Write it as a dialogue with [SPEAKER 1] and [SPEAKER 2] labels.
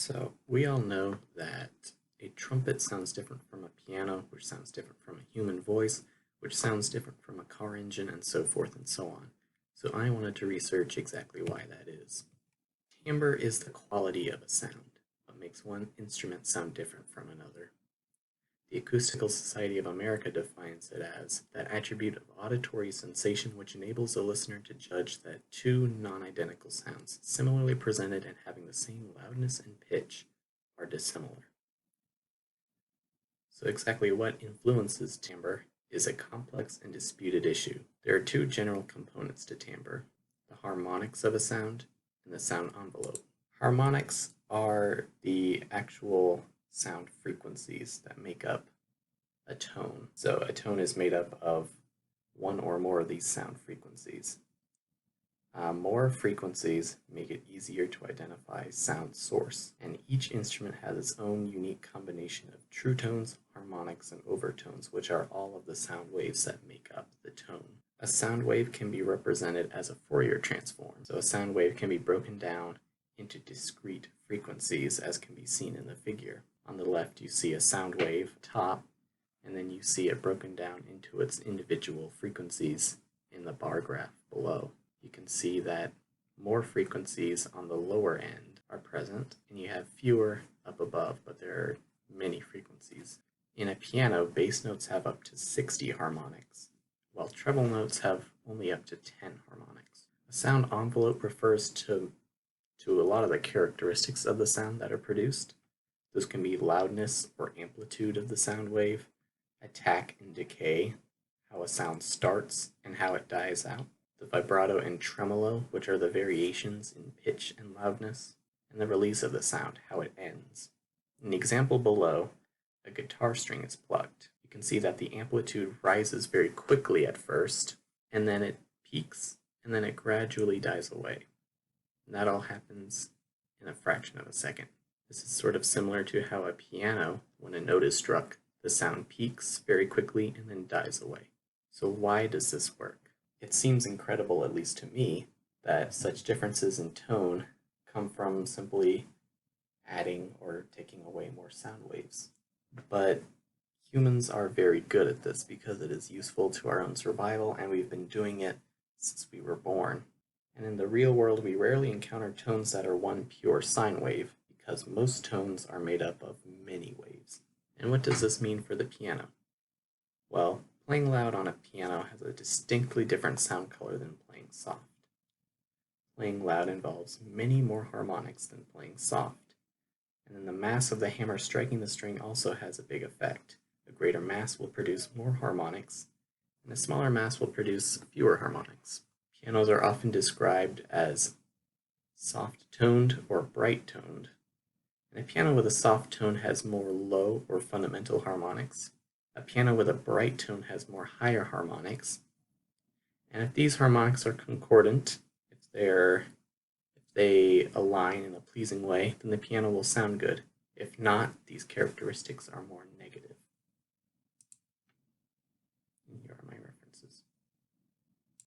[SPEAKER 1] So we all know that a trumpet sounds different from a piano, which sounds different from a human voice, which sounds different from a car engine, and so forth and so on. So I wanted to research exactly why that is. Timbre is the quality of a sound, what makes one instrument sound different from another. The Acoustical Society of America defines it as that attribute of auditory sensation which enables a listener to judge that two non-identical sounds, similarly presented and having the same loudness and pitch, are dissimilar. So exactly what influences timbre is a complex and disputed issue. There are two general components to timbre: the harmonics of a sound and the sound envelope. Harmonics are the actual sound frequencies that make up a tone. So a tone is made up of one or more of these sound frequencies. More frequencies make it easier to identify sound source, and each instrument has its own unique combination of true tones, harmonics, and overtones, which are all of the sound waves that make up the tone. A sound wave can be represented as a Fourier transform. So a sound wave can be broken down into discrete frequencies, as can be seen in the figure. On the left, you see a sound wave top, and then you see it broken down into its individual frequencies in the bar graph below. You can see that more frequencies on the lower end are present, and you have fewer up above, but there are many frequencies. In a piano, bass notes have up to 60 harmonics, while treble notes have only up to 10 harmonics. A sound envelope refers to a lot of the characteristics of the sound that are produced. Those can be loudness or amplitude of the sound wave, attack and decay, how a sound starts and how it dies out, the vibrato and tremolo, which are the variations in pitch and loudness, and the release of the sound, how it ends. In the example below, a guitar string is plucked. You can see that the amplitude rises very quickly at first, and then it peaks, and then it gradually dies away. And that all happens in a fraction of a second. This is sort of similar to how a piano, when a note is struck, the sound peaks very quickly and then dies away. So why does this work? It seems incredible, at least to me, that such differences in tone come from simply adding or taking away more sound waves. But humans are very good at this because it is useful to our own survival, and we've been doing it since we were born. And in the real world, we rarely encounter tones that are one pure sine wave, because most tones are made up of many waves. And what does this mean for the piano? Well, playing loud on a piano has a distinctly different sound color than playing soft. Playing loud involves many more harmonics than playing soft. And then the mass of the hammer striking the string also has a big effect. A greater mass will produce more harmonics, and a smaller mass will produce fewer harmonics. Pianos are often described as soft-toned or bright-toned. And a piano with a soft tone has more low or fundamental harmonics. A piano with a bright tone has more higher harmonics. And if these harmonics are concordant, if they align in a pleasing way, then the piano will sound good. If not, these characteristics are more